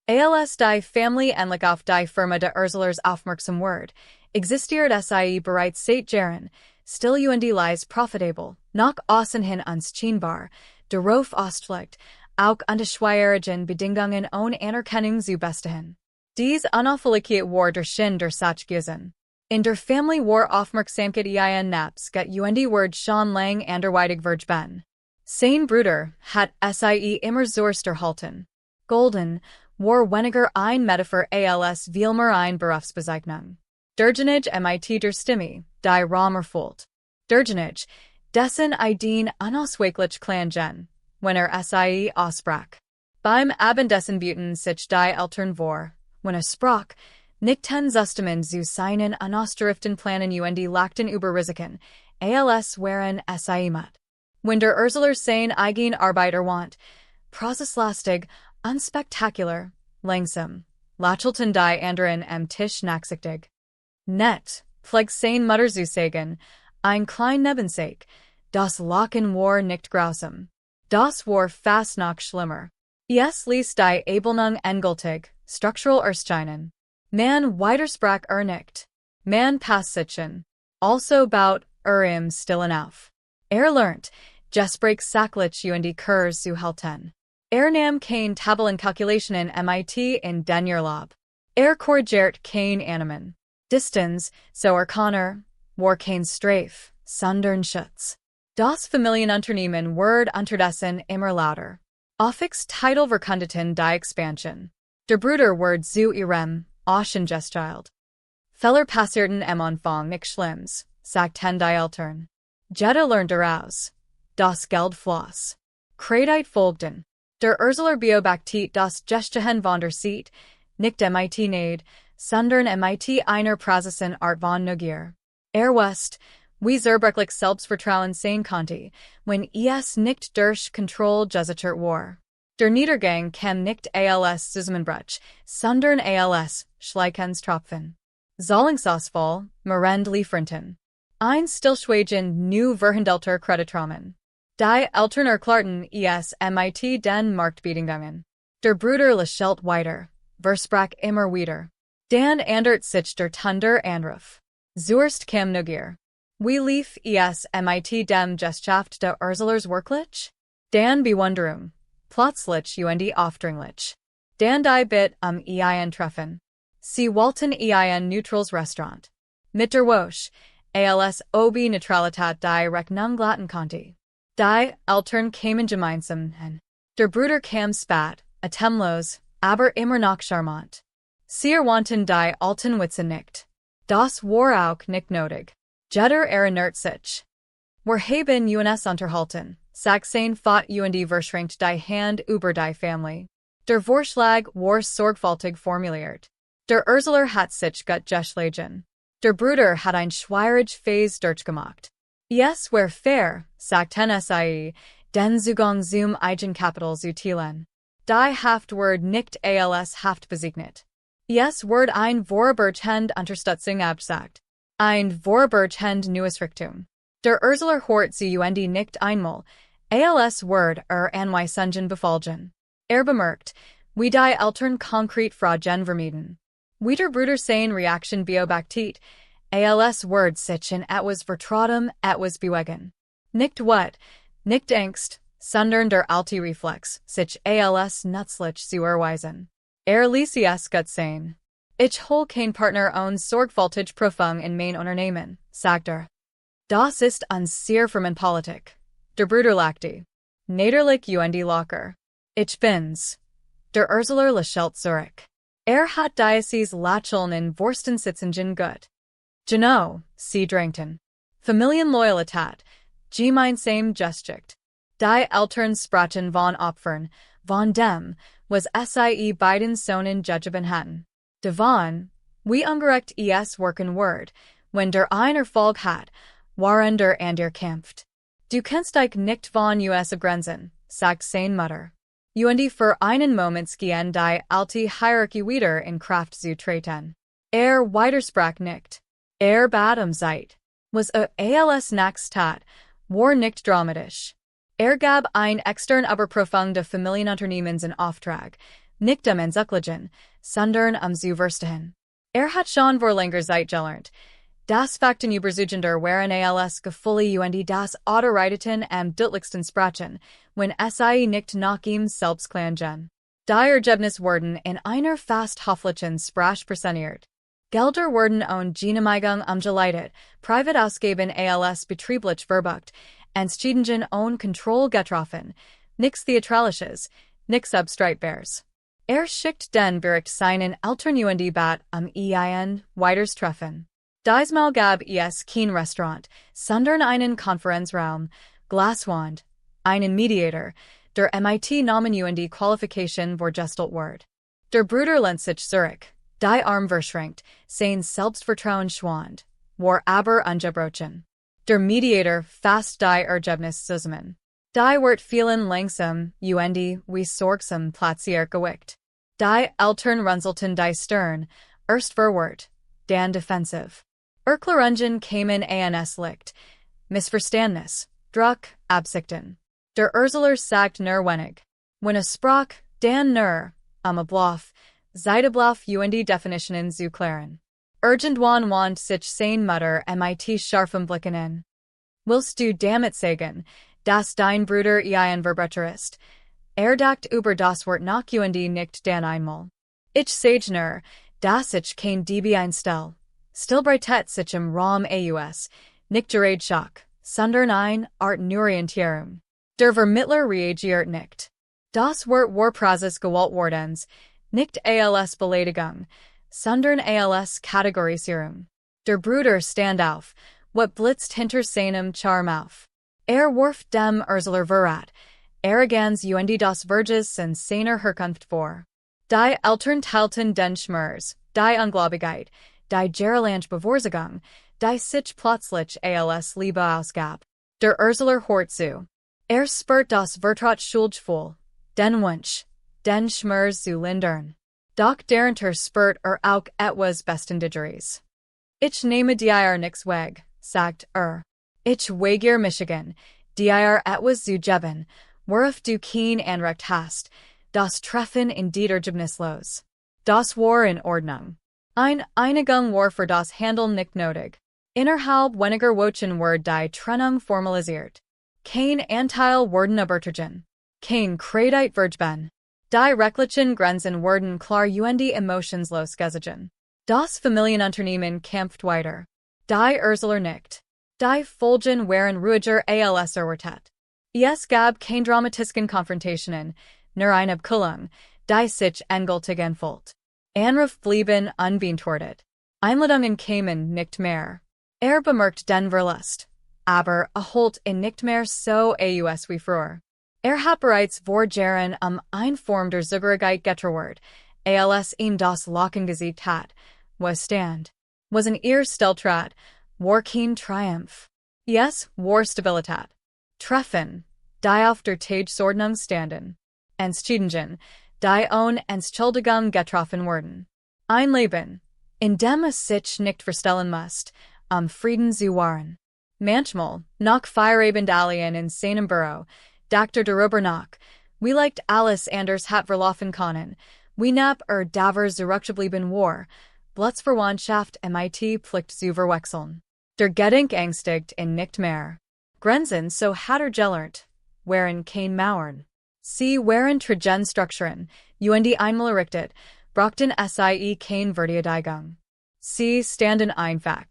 Als die Family endlich auf die Firma de Urzulers aufmerksam Word, existiert sie bereits seit Jahren, still und lies profitabel, nach außen hin unscheinbar, darauf ausgelegt, auch unter schwierigen Bedingungen ohne Anerkennung zu bestehen. Dies unauffälligkeit war der Sinn der Sachgesen. In der Family war Aufmerksamkeit ein Naps get und Word schon lang anderweitig vergeben. Sein Bruder hat sie immer Zorster halten. Golden war weniger ein Metaphor als vielmehr ein Berufsbezeichnung. Derjenige mit der Stimme, die Raum erfüllt. Derjenige, dessen Ideen unausweichlich klangen, wenn sie aussprach. Beim Abendessen buten sich die Eltern vor, wenn sprach, nickten Zustimmung zu seinen unausgeriften Planen und lachten über Risiken, als wären sie mit. Wenn der Ursuler sein eigen Arbeit erwand, prozesslastig, unspektakulär, langsam, lachelten die anderen am Tisch nachsichtig. Nett, pfleg sein Mutter zu sagen, ein klein Nebensache, das Lachen war nicht grausam. Das war fast noch schlimmer. Es ließ die Abelnung endgültig, struktural erscheinen. Man widersprach nicht. Man passitchen. Also baut im Stillen auf. Lernt, Gespräch sachlich und Kurs zu halten. Nahm kein Tabellen Kalkulationen mit in den Urlaub. Korrigiert kein Animen. Distanz, so Connor, war kein Streif, sondern Schutz. Das Familienunternehmen ward unterdessen immer lauter. Affix Titel verkündeten die Expansion. Der Bruder ward zu ihrem Auschengestchild. Feller passierten am Anfang nicht schlimms, sagten die Eltern. Jeder lernte daraus. Das Geld floss. Kredit folgten. Der Ursuler beobachtete das Gestehen von der Seat, nicht mit Neid, sondern mit einer praxisen Art von Neugier. Wusste, wie zerbrechlich Selbstvertrauen sein konnte, wenn es nicht durch Kontrolle gesichert war. Der Niedergang kam nicht als Zusammenbruch, sondern als Schleichens-Tropfen. Zahlungsausfall, Marend Lieferanten. Ein Stillschweigen nu verhandelter Kreditrahmen. Die Eltern erklärten es mit den Marktbedingungen. Der Bruder lächelte weiter, versprach immer wieder. Dan ändert sich der Tunder Anruf. Zuerst kam Neugier. Wie lief es mit dem Geschaft der Urzulers wirklich? Dan Bewunderung. Plötzlich und aufdringlich. Dan die Bit ein Treffen. Sie wollten ein neutrales Restaurant. Mit der Wosch, als ob Neutralität die Rechnung glatten konnte. Die Eltern kamen gemeinsam hin. Der Bruder kam spät, atemlos, aber immer noch charmant. Sie erwandten die alten Witze nicht. Das war auch nicht nötig. Jeder erinnert sich. Wir haben uns unterhalten, sagt sein Vater und verschränkt die Hand über die Familie. Der Vorschlag war sorgfältig formuliert. Der Ursuler hat sich gut geschlagen. Der Bruder hat ein schwierig Phase durchgemacht. Es war fair, sagten sie, den Zugang zum Eigenkapital zu teilen. Die Haft ward nicht als Haft bezeichnet. Es ward ein vorübergehend Unterstützung absagt. Ein vorübergehend neues Richtung. Der Ursuler hort sie und nicht einmal, als ward Anweisungen befolgen. Bemerkt, wie die Eltern konkret Fragen vermieden. Wie der Bruder sein Reaktion beobachtet, als ward sich in etwas vertrautem, etwas bewegen. Nicht Wut, nicht Angst, sondern der alte Reflex, sich als nützlich zu erweisen. Ließ es gut sein. Ich hol kein Partner on sorgfältig Prüfung in mein Unternehmen, sagte. Das ist ein sehr firmen Politik. Der Bruder lachte. Niederlich und locker. Ich bin's. Der Ursuler lächelt zurück. Hat Diocese Lacheln in Vorstensitzungen gut. Genau, sie drängten. Familienloyalität, gemeinsam Gesticht. Die Eltern sprachen von Opfern, von dem, was sie beiden Sohnen gegeben hatten. Devon, wie ungerecht es wirken word, wenn der ein Erfolg hat, waren der ander kämpft. Du kannst dich nicht von us abgrenzen, sagt sein Mutter. Und für einen Moment gehen die alte Hierarchie wieder in Kraft zu treten. Widersprach nicht. Bat Zeit. Was als nachts tat, war nicht dramatisch. Gab ein extern Überprüfung der Familienunternehmens in Auftrag, nicht Zuckligen, sondern zu verstehen. Hat schon vor langer Zeit gelernt. Das Fakten überzeugender waren als Gefühle und das Autoriteten am deutlichsten sprachen, wenn sie nicht nach ihm selbst klangen. Die Ergebnis wurden in einer fast hofflichen Sprache präsentiert. Gelder wurden und Genehmigung umgeleitet, Privatausgaben als betrieblich verbucht, Entscheidungen und Kontrolle getroffen, nichts Theatralisches, nichts Substreitbares. Schickt den Bericht seinen Eltern und bat ein weiters Treffen. Diesmal gab es kein Restaurant, sondern einen Konferenzraum, Glaswand, einen Mediator, der MIT-Namen und Qualifikation vorgestellt wird. Der Bruder lehnt sich zurück, die Arm verschränkt, sein Selbstvertrauen schwand, war aber ungebrochen. Der Mediator fasst die Ergebnis zusammen. Die wird vielen langsam und wie sorgsam platziert gewickt. Die Eltern runzelten die Stirn, erst verwirrt, dann defensiv. Erklärungen kamen ans Licht, Missverständnis, Druck, Absichten. Der Erzähler sagt nur wenig. Wenn sprach, dann nur, Bluff, Zeitebluff und Definitionen zu klären. Irgendwann wand sich sein Mutter mit scharfem Blicken in. Willst du damit sagen, dass dein Bruder ein Verbrecher ist? Dacht über das Wort nach und nicht dann einmal. Ich sage nur, dass ich kein DB einstell. Stillbreitet sich im Raum aus, nicht gerade Schock, sondern ein Art Orientierung. Der Vermittler reagiert nicht. Das Wort war Praxis gewählt wordens, nicht als Beleidigung, sondern als Kategorisierung. Der Bruder stand auf, what blitzt hinter seinem Charme auf. Warf dem Erzähler verrat, Arroganz und das Verges in seiner Herkunft vor. Die Eltern teilten den Schmerz, die Ungläubigkeit, die Gererlange Bevorzugung, die sich plötzlich als Liebe ausgab. Der Erzähler hört zu. Spürt das Vertrauensgefühl, den Wunsch, den Schmerz zu lindern. Doch darunter spürt auch etwas Bestendigeres. Ich nehme dir nix weg, sagt Ich weigere Michigan, dir etwas zu geben, worauf du kein Anrecht hast, das Treffen in die Ergebnislos. Das war in Ordnung. Einigung war für das Handeln nicht nötig. Innerhalb weniger Wochen wurde die Trennung formalisiert. Kein Anteil wurden übertragen. Kein Kredit vergeben. Die rechtlichen Grenzen wurden klar und emotionslos gesetzt. Das Familienunternehmen kämpft weiter. Die Erzähler nicht. Die Folgen waren ruhiger als erwartet. Es gab kein dramatischen Konfrontationen, nur eine Abkühlung, die sich endgültig entfüllt. Anruf blieben unbeantwortet. Einladungen kamen nicht mehr. Bemerkt den Verlust. Aber erholt nicht mehr so aus wie früher. Hat bereits vor Jahren eine Form der Zugehörigkeit getrauert, als ihm das Lachen gesiegt hat. Was stand? Was in ihr Stelltrat, war kein Triumph. Yes, war Stabilität. Treffen, die auf der Tagesordnung standen. Entscheidungen, die ohne Entschuldigung getroffen wurden. Ein Leben, in dem es sich nicht verstellen muss, Frieden zu wahren. Manchmal, nach Feierabend allen in seinem Büro, dachte darüber nach, wie leicht alles anders hat verlaufen können, wie knapp daver zurückgeblieben war, Blutzverwandtschaft MIT Pflicht zu verwechseln. Der Gedenk ängstigt nicht mehr. Grenzen so hat gelernt, waren kein Mauern. Sie waren Tragenstrukturen, und einmal errichtet, brachten sie kein Verteidigung. Sie standen einfach.